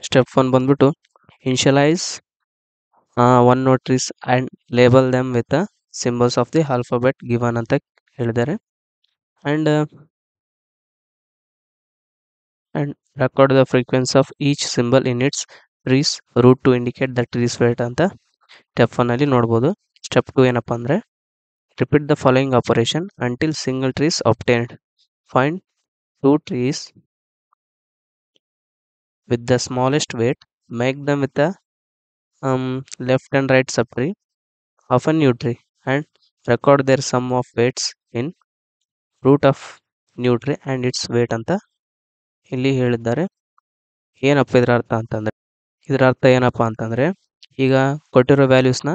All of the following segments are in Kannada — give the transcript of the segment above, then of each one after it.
ಸ್ಟೆಪ್ 1 ಬಂದ್ಬಿಟ್ಟು initialize one node trees and label them with symbols of the alphabet given ಅಂತ ಹೇಳಿದ್ದಾರೆ. And record the frequency of each symbol in its trees root to indicate the trees weight ಅಂತ ಸ್ಟೆಪ್ 1 ಅಲ್ಲಿ ನೋಡ್ಬೋದು. ಸ್ಟೆಪ್ 2 ಏನಪ್ಪ ಅಂದರೆ repeat the following operation until single trees obtained. Find two trees with the smallest weight, make them with the left and right subtree of a new tree and record their sum of weights in root of new tree and its weight ಅಂತ ಇಲ್ಲಿ ಹೇಳಿದ್ದಾರೆ. ಏನಪ್ಪ ಇದರ ಅರ್ಥ ಅಂತಂದರೆ ಏನಪ್ಪ ಅಂತಂದರೆ ಈಗ ಕೊಟ್ಟಿರೋ ವ್ಯಾಲ್ಯೂಸ್ನ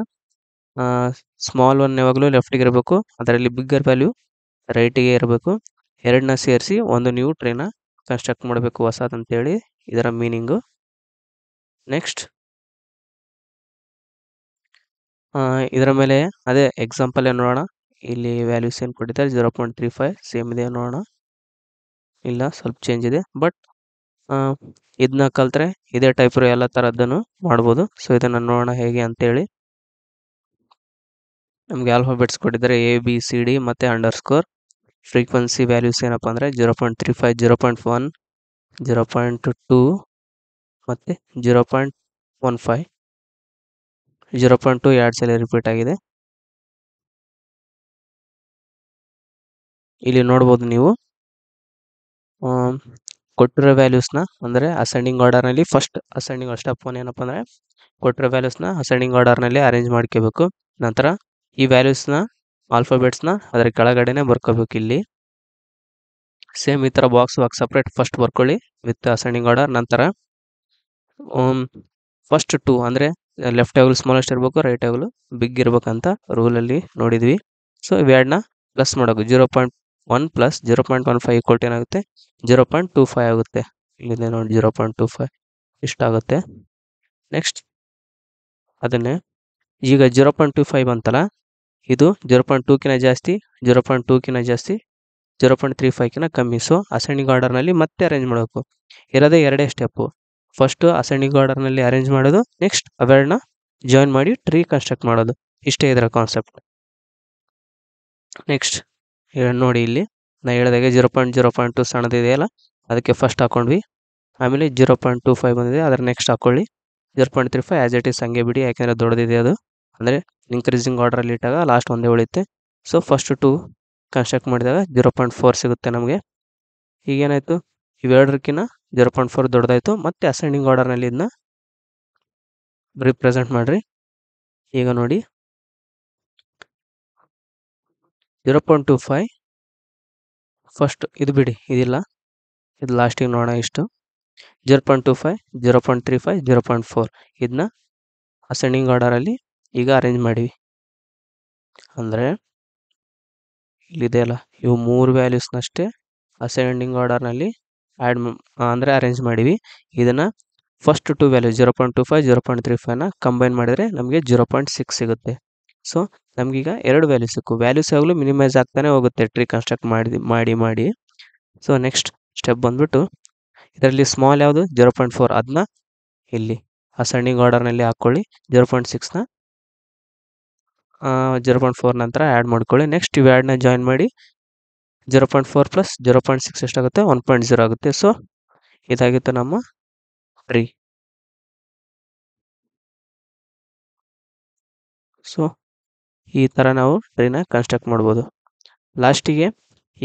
ಸ್ಮಾಲ್ ಒನ್ ಯಾವಾಗಲೂ ಲೆಫ್ಟಿಗೆ ಇರಬೇಕು, ಅದರಲ್ಲಿ ಬಿಗ್ಗರ್ ವ್ಯಾಲ್ಯೂ ರೈಟಿಗೆ ಇರಬೇಕು. ಎರಡನ್ನ ಸೇರಿಸಿ ಒಂದು ನ್ಯೂ ಟ್ರೀನ ಕನ್ಸ್ಟ್ರಕ್ಟ್ ಮಾಡಬೇಕು ಹೊಸದಂತೇಳಿ ಇದರ ಮೀನಿಂಗು. ನೆಕ್ಸ್ಟ್ ಇದರ ಮೇಲೆ ಅದೇ ಎಕ್ಸಾಂಪಲ್ ಏನು ನೋಡೋಣ. ಇಲ್ಲಿ ವ್ಯಾಲ್ಯೂಸ್ ಏನು ಕೊಟ್ಟಿದ್ದಾರೆ 0.35 ಸೇಮ್ ಇದೆ ನೋಡೋಣ. ಇಲ್ಲ ಸ್ವಲ್ಪ ಚೇಂಜ್ ಇದೆ, ಬಟ್ ಇದನ್ನ ಕಲ್ತ್ರೆ ಇದೇ ಟೈಪ್ ಎಲ್ಲ ಥರದ್ದನ್ನು ಮಾಡ್ಬೋದು. ಸೊ ಇದನ್ನು ನೋಡೋಣ ಹೇಗೆ ಅಂತೇಳಿ. ನಮಗೆ ಆಲ್ಫಾಬೆಟ್ಸ್ ಕೊಟ್ಟಿದ್ದಾರೆ ABCD ಮತ್ತು ಅಂಡರ್ಸ್ಕೋರ್. ಫ್ರೀಕ್ವೆನ್ಸಿ ವ್ಯಾಲ್ಯೂಸ್ ಏನಪ್ಪ ಅಂದರೆ 0.35, 0.1, 0.2 ಮತ್ತು 0.15. 0.2 ಎರಡು ಸಲ ರಿಪೀಟ್ ಆಗಿದೆ. ಇಲ್ಲಿ ನೋಡ್ಬೋದು ನೀವು ಕೊಟ್ಟಿರೋ ವ್ಯಾಲ್ಯೂಸ್ನ ಅಂದರೆ ಅಸೆಂಡಿಂಗ್ ಆರ್ಡರ್ನಲ್ಲಿ ಫಸ್ಟ್ ಅಸೆಂಡಿಂಗ್ ಸ್ಟೆಪ್ 1 ಏನಪ್ಪ ಅಂದರೆ ಕೊಟ್ಟಿರೋ ವ್ಯಾಲ್ಯೂಸ್ನ ಅಸೆಂಡಿಂಗ್ ಆರ್ಡರ್ನಲ್ಲಿ ಅರೇಂಜ್ ಮಾಡ್ಕೋಬೇಕು. ನಂತರ ಈ ವ್ಯಾಲ್ಯೂಸ್ನ ಆಲ್ಫಾಬೆಟ್ಸ್ನ ಅದರ ಕೆಳಗಡೆನೆ ಬರ್ಕೋಬೇಕು. ಇಲ್ಲಿ ಸೇಮ್ ಈ ಥರ ಬಾಕ್ಸ್ ಸಪ್ರೇಟ್ ಫಸ್ಟ್ ಬರ್ಕೊಳ್ಳಿ ವಿತ್ ಅಸೆಂಡಿಂಗ್ ಆರ್ಡರ್. ನಂತರ ಫಸ್ಟ್ 2 ಅಂದರೆ ಲೆಫ್ಟ್ ಯಾವಾಗಲೂ ಸ್ಮಾಲೆಸ್ಟ್ ಇರಬೇಕು, ರೈಟ್ ಯಾವಾಗಲೂ ಬಿಗ್ ಇರ್ಬೇಕಂತ ರೂಲಲ್ಲಿ ನೋಡಿದ್ವಿ. ಸೊ ಇವೆರಡನ್ನ ಪ್ಲಸ್ ಮಾಡೋದು 0.1 ಪ್ಲಸ್ 0.15 ಈಕ್ವಲ್ ಟು ಏನಾಗುತ್ತೆ 0.25 ಆಗುತ್ತೆ. ಇಲ್ಲಿದೆ ನೋಡಿ 0.25 ಇಷ್ಟಾಗುತ್ತೆ. ನೆಕ್ಸ್ಟ್ ಅದನ್ನೇ ಈಗ 0.25 ಅಂತಲ್ಲ, ಇದು 0.2ಕಿಂತ ಜಾಸ್ತಿ, 0.2ಕಿಂತ ಜಾಸ್ತಿ, 0.35ಕಿಂತ ಕಮ್ಮಿ. ಸೊ ಅಸೆಂಡಿಂಗ್ ಆರ್ಡರ್ನಲ್ಲಿ ಮತ್ತೆ ಅರೇಂಜ್ ಮಾಡಬೇಕು. ಇರೋದೇ ಎರಡೇ ಸ್ಟೆಪ್ಪು. ಫಸ್ಟು ಅಸೆಂಡಿಂಗ್ ಆರ್ಡರ್ನಲ್ಲಿ ಅರೇಂಜ್ ಮಾಡೋದು, ನೆಕ್ಸ್ಟ್ ಅವೆರಡನ್ನ ಜಾಯಿನ್ ಮಾಡಿ ಟ್ರೀ ಕನ್ಸ್ಟ್ರಕ್ಟ್ ಮಾಡೋದು. ಇಷ್ಟೇ ಇದರ ಕಾನ್ಸೆಪ್ಟ್. ನೆಕ್ಸ್ಟ್ ನೋಡಿ ಇಲ್ಲಿ ನಾ ಹೇಳಿದಾಗೆ 0.2 ಸಣ್ಣದಿದೆಯಲ್ಲ ಅದಕ್ಕೆ ಫಸ್ಟ್ ಹಾಕೊಂಡ್ವಿ. ಆಮೇಲೆ 0.25 ಬಂದಿದೆ, ಅದರ ನೆಕ್ಸ್ಟ್ ಹಾಕ್ಕೊಳ್ಳಿ. 0.35 ಆ್ಯಸ್ ಇಟ್ ಈಸ್ ಹಂಗೆ ಬಿಡಿ, ಯಾಕೆಂದರೆ ದೊಡ್ಡದಿದೆ ಅದು. ಅಂದರೆ ಇನ್ಕ್ರೀಸಿಂಗ್ ಆರ್ಡ್ರಲ್ಲಿ ಇಟ್ಟಾಗ ಲಾಸ್ಟ್ ಒಂದೇ ಉಳಿಯುತ್ತೆ. ಸೊ ಫಸ್ಟ್ 2 ಕನ್ಸ್ಟ್ರಕ್ಟ್ ಮಾಡಿದಾಗ 0.4 ಸಿಗುತ್ತೆ ನಮಗೆ. ಈಗೇನಾಯಿತು, ಇವೆರಡಕ್ಕಿಂತ 0.4 ದೊಡ್ಡದಾಯಿತು. ಮತ್ತೆ ಅಸೆಂಡಿಂಗ್ ಆರ್ಡರ್ನಲ್ಲಿ ಇದನ್ನ ರಿಪ್ರೆಸೆಂಟ್ ಮಾಡಿರಿ. ಈಗ ನೋಡಿ 0.25 ಫಸ್ಟ್ ಇದು ಬಿಡಿ, ಇದಿಲ್ಲ, ಇದು ಲಾಸ್ಟಿಗೆ ನೋಡೋಣ. ಇಷ್ಟು 0.25, 0.35, 0.4 ಇದನ್ನ ಅಸೆಂಡಿಂಗ್ ಆರ್ಡರಲ್ಲಿ ಈಗ ಅರೇಂಜ್ ಮಾಡಿವಿ. ಅಂದರೆ ಇಲ್ಲಿದೆಯಲ್ಲ ಇವು 3 ವ್ಯಾಲ್ಯೂಸ್ನಷ್ಟೇ ಅಸೆಂಡಿಂಗ್ ಆರ್ಡರ್ನಲ್ಲಿ ಅಂದರೆ ಅರೇಂಜ್ ಮಾಡಿವಿ. ಇದನ್ನು ಫಸ್ಟ್ 2 ವ್ಯಾಲ್ಯೂ 0.25, 0.35ನ ಕಂಬೈನ್ ಮಾಡಿದರೆ ನಮಗೆ 0.6 ಸಿಗುತ್ತೆ. ಸೊ ನಮಗೀಗ 2 ವ್ಯಾಲ್ಯೂ ಸಿಕ್ಕು. ವ್ಯಾಲ್ಯೂಸ್ ಯಾವಾಗಲೂ ಮಿನಿಮೈಸ್ ಆಗ್ತಾನೆ ಹೋಗುತ್ತೆ ಟ್ರೀ ಕನ್ಸ್ಟ್ರಕ್ಟ್ ಮಾಡಿ. ಸೊ ನೆಕ್ಸ್ಟ್ ಸ್ಟೆಪ್ ಬಂದ್ಬಿಟ್ಟು ಇದರಲ್ಲಿ ಸ್ಮಾಲ್ ಯಾವುದು 0.4 ಅದನ್ನ ಇಲ್ಲಿ ಅಸೆಂಡಿಂಗ್ ಆರ್ಡರ್ನಲ್ಲಿ ಹಾಕ್ಕೊಳ್ಳಿ. 0.6ನ 0.4 ನಂತರ ಆ್ಯಡ್ ಮಾಡ್ಕೊಳ್ಳಿ. ನೆಕ್ಸ್ಟ್ ಇವೆರಡನ್ನ ಜಾಯಿನ್ ಮಾಡಿ 0.4 ಪ್ಲಸ್ 0.6 ಎಷ್ಟಾಗುತ್ತೆ 1.0 ಆಗುತ್ತೆ. ಸೊ ಇದಾಗಿತ್ತು ನಮ್ಮ ಟ್ರೀ. ಸೊ ಈ ಥರ ನಾವು ಟ್ರೀನ ಕನ್ಸ್ಟ್ರಕ್ಟ್ ಮಾಡ್ಬೋದು. ಲಾಸ್ಟಿಗೆ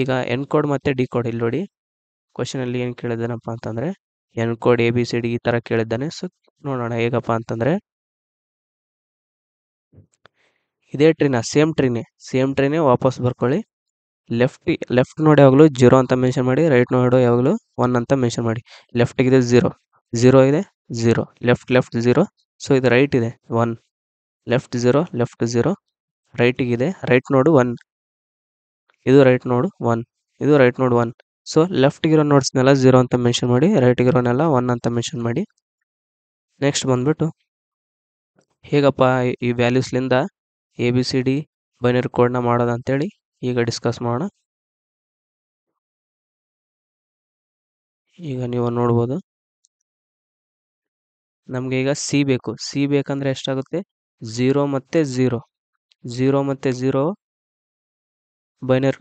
ಈಗ ಎನ್ಕೋಡ್ ಮತ್ತು ಡಿಕೋಡ್ ಇಲ್ಲಿ ನೋಡಿ ಕ್ವಶನಲ್ಲಿ ಏನು ಕೇಳಿದ್ದಾನಪ್ಪ ಅಂತಂದರೆ ಎನ್ಕೋಡ್ ABCD ಈ ಥರ ಕೇಳಿದ್ದಾನೆ. ಸೊ ನೋಡೋಣ ಹೇಗಪ್ಪ ಅಂತಂದರೆ ಇದೇ ಟ್ರೀನ ಸೇಮ್ ಟ್ರೀನೇ ವಾಪಸ್ ಬರ್ಕೊಳ್ಳಿ. ಲೆಫ್ಟ್ ನೋಡಿ ಯಾವಾಗಲೂ 0 ಅಂತ ಮೆನ್ಷನ್ ಮಾಡಿ, ರೈಟ್ ನೋಡೋ ಯಾವಾಗಲೂ 1 ಅಂತ ಮೆನ್ಷನ್ ಮಾಡಿ. ಲೆಫ್ಟಿಗಿದೆ 0 ಇದೆ 0, ಲೆಫ್ಟ್ 0. ಸೊ ಇದು ರೈಟ್ ಇದೆ 1, ಲೆಫ್ಟ್ 0, ರೈಟಿಗಿದೆ ರೈಟ್ ನೋಡು 1, ಇದು ರೈಟ್ ನೋಡು 1, ಇದು ರೈಟ್ ನೋಡು 1. ಸೊ ಲೆಫ್ಟಿಗಿರೋ ನೋಟ್ಸ್ನೆಲ್ಲ 0 ಅಂತ ಮೆನ್ಷನ್ ಮಾಡಿ, ರೈಟಿಗಿರೋನೆಲ್ಲ 1 ಅಂತ ಮೆನ್ಷನ್ ಮಾಡಿ. ನೆಕ್ಸ್ಟ್ ಬಂದ್ಬಿಟ್ಟು ಹೇಗಪ್ಪ ಈ ವ್ಯಾಲ್ಯೂಸ್ಲಿಂದ ABCD ಬೈನರಿ ಕೋಡ್ನ ಮಾಡೋದು ಅಂತೇಳಿ ಈಗ ಡಿಸ್ಕಸ್ ಮಾಡೋಣ. ಈಗ ನೀವು ನೋಡ್ಬೋದು ನಮಗೆ ಈಗ ಸಿ ಬೇಕು. ಸಿ ಬೇಕಂದ್ರೆ ಎಷ್ಟಾಗುತ್ತೆ? 0 ಮತ್ತು 0. 0 ಮತ್ತು 0 ಬೈನರಿ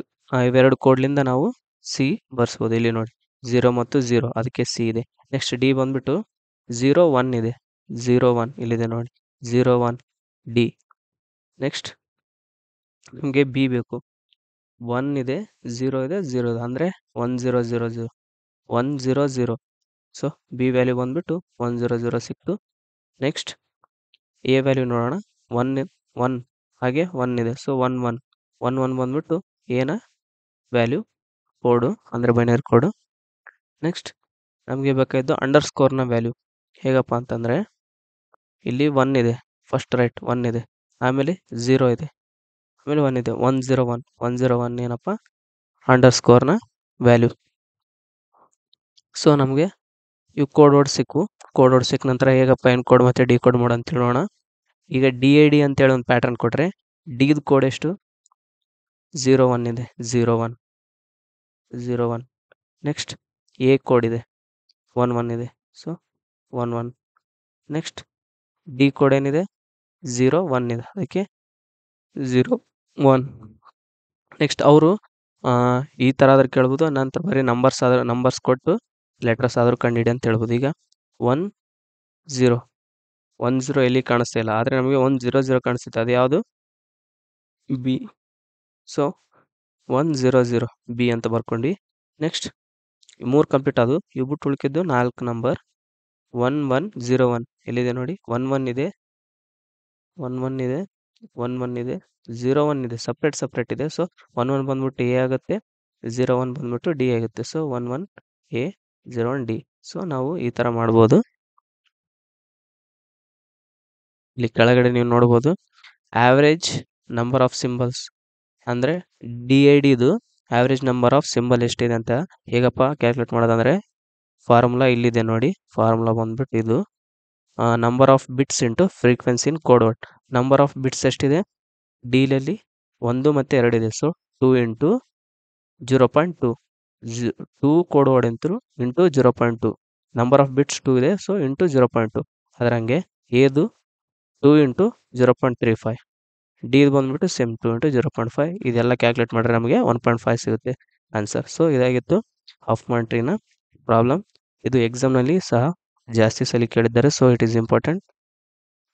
ಇವೆರಡು ಕೋಡ್ಲಿಂದ ನಾವು ಸಿ ಬರ್ಸ್ಬೋದು. ಇಲ್ಲಿ ನೋಡಿ 0 ಮತ್ತು 0, ಅದಕ್ಕೆ ಸಿ ಇದೆ. ನೆಕ್ಸ್ಟ್ ಡಿ ಬಂದ್ಬಿಟ್ಟು 0 1 ಇದೆ. 0 1 ಇಲ್ಲಿದೆ ನೋಡಿ, 0 1 ಡಿ. ನೆಕ್ಸ್ಟ್ ನಮಗೆ ಬಿ ಬೇಕು. 1 ಇದೆ, 0 ಇದೆ, 0 ಇದೆ, ಅಂದರೆ 1 0 0 0 1 0 0. ಸೊ ಬಿ ವ್ಯಾಲ್ಯೂ ಬಂದ್ಬಿಟ್ಟು 1 0 0 ಸಿಕ್ತು. ನೆಕ್ಸ್ಟ್ ಎ ವ್ಯಾಲ್ಯೂ ನೋಡೋಣ. 1 ಹಾಗೆ 1 ಇದೆ. ಸೊ 1 1 1 1 ಬಂದ್ಬಿಟ್ಟು ಎನ ವ್ಯಾಲ್ಯೂ ಕೋಡು, ಅಂದರೆ ಬೈನರಿ ಕೋಡು. ನೆಕ್ಸ್ಟ್ ನಮಗೆ ಬೇಕಾಗಿದ್ದು ಅಂಡರ್ಸ್ಕೋರ್ನ ವ್ಯಾಲ್ಯೂ. ಹೇಗಪ್ಪ ಅಂತಂದರೆ ಇಲ್ಲಿ 1 ಇದೆ, ಫಸ್ಟ್ ರೈಟ್ 1 ಇದೆ, ಆಮೇಲೆ 0 ಇದೆ, ಆಮೇಲೆ 1 ಇದೆ. 1 0 1 1 0 1 ಏನಪ್ಪ? ಅಂಡರ್ಸ್ಕೋರ್ನ ವ್ಯಾಲ್ಯೂ. ಸೊ ನಮಗೆ ಇವು ಕೋಡ್ ವರ್ಡ್ ಸಿಕ್ಕು. ಕೋಡ್ ವರ್ಡ್ ಸಿಕ್ಕ ನಂತರ ಹೇಗಪ್ಪ ಎನ್ ಕೋಡ್ ಮತ್ತು ಡಿ ಕೋಡ್ ಮೋಡ್ ಅಂತ ಹೇಳೋಣ. ಈಗ ಡಿ ಐ ಡಿ ಅಂತೇಳಿ ಒಂದು ಪ್ಯಾಟರ್ನ್ ಕೊಟ್ಟರೆ, ಡಿದು ಕೋಡ್ ಎಷ್ಟು? 0 1 ಇದೆ, 0 1 0 1. ನೆಕ್ಸ್ಟ್ ಎ ಕೋಡ್ ಇದೆ, 1 1 ಇದೆ, ಸೊ 1 1. ನೆಕ್ಸ್ಟ್ ಡಿ ಕೋಡ್ ಏನಿದೆ? 0 1 ಇದೆ, ಅದಕ್ಕೆ 0 1. ನೆಕ್ಸ್ಟ್ ಅವರು ಈ ಥರ ಆದ್ರೆ ಕೇಳ್ಬೋದು, ನಂತರ ಬರೀ ನಂಬರ್ಸ್ ಕೊಟ್ಟು ಲೆಟರ್ಸ್ ಆದರೂ ಕಂಡಿಡಿ ಅಂತ ಹೇಳ್ಬೋದು. ಈಗ 1 0 1 0 ಎಲ್ಲಿ ಕಾಣಿಸ್ತಾ ಇಲ್ಲ, ಆದರೆ ನಮಗೆ 1 0 0 ಕಾಣಿಸುತ್ತೆ. ಅದು ಯಾವುದು? ಬಿ. ಸೊ 1 0 0 ಬಿ ಅಂತ ಬರ್ಕೊಂಡು. ನೆಕ್ಸ್ಟ್ 3 ಕಂಪ್ಲೀಟ್ ಅದು. ಇವು ಬಿಟ್ಟು ಉಳ್ಕಿದ್ದು 4 ನಂಬರ್. 1 1 0 1 ಎಲ್ಲಿದೆ ನೋಡಿ, 1 1 ಇದೆ, 1 1 ಇದೆ, 1 1 ಇದೆ, 0 1 ಇದೆ, ಸಪ್ರೇಟ್ ಇದೆ. ಸೊ 1 1 ಬಂದ್ಬಿಟ್ಟು ಎ ಆಗುತ್ತೆ, 0 1 ಬಂದ್ಬಿಟ್ಟು ಡಿ ಆಗುತ್ತೆ. So 1 1 A 0 1 D. ಸೊ ನಾವು ಈ ಥರ ಮಾಡ್ಬೋದು. ಇಲ್ಲಿ ಕೆಳಗಡೆ ನೀವು ನೋಡ್ಬೋದು ಆವ್ರೇಜ್ ನಂಬರ್ ಆಫ್ ಸಿಂಬಲ್ಸ್, ಅಂದರೆ ಡಿ ಐ ಡಿದು ಆವ್ರೇಜ್ ನಂಬರ್ ಆಫ್ ಸಿಂಬಲ್ ಎಷ್ಟಿದೆ ಅಂತ ಹೇಗಪ್ಪ ಕ್ಯಾಲ್ಕುಲೇಟ್ ಮಾಡೋದಂದರೆ ಫಾರ್ಮುಲಾ ಇಲ್ಲಿದೆ ನೋಡಿ. ಫಾರ್ಮುಲಾ ಬಂದ್ಬಿಟ್ಟು ಇದು number of bits into frequency in code word. Number of bits ಎಷ್ಟಿದೆ? ಡಿಲಲ್ಲಿ 1 ಮತ್ತು 2 ಇದೆ. So 2 into 0.2 2 code word into 0.2. Number of bits 2 ಇದೆ, ಸೊ ಇಂಟು 0.2. ಅದರಂಗೆ ಎದು 2 ಇಂಟು 0.35. ಡಿ ಬಂದ್ಬಿಟ್ಟು ಸೇಮ್ 2 ಇಂಟು 0.5. ಇದೆಲ್ಲ ಕ್ಯಾಲ್ಕುಲೇಟ್ ಮಾಡಿದ್ರೆ ನಮಗೆ 1.5 ಸಿಗುತ್ತೆ ಆನ್ಸರ್. ಸೊ ಇದಾಗಿತ್ತು ಹಾಫ್ಮನ್ ಟ್ರೀನ ಪ್ರಾಬ್ಲಮ್. ಇದು ಎಕ್ಸಾಮ್ನಲ್ಲಿ ಸಹ ಜಾಸ್ತಿ ಸಲ ಕೇಳಿದ್ದಾರೆ, ಸೊ ಇಟ್ ಈಸ್ ಇಂಪಾರ್ಟೆಂಟ್.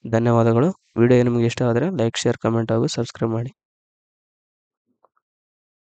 ಧನ್ಯವಾದಗಳು. ವಿಡಿಯೋ ನಿಮಗೆ ಇಷ್ಟ ಆದರೆ ಲೈಕ್, ಶೇರ್, ಕಮೆಂಟ್ ಹಾಗೂ ಸಬ್ಸ್ಕ್ರೈಬ್ ಮಾಡಿ.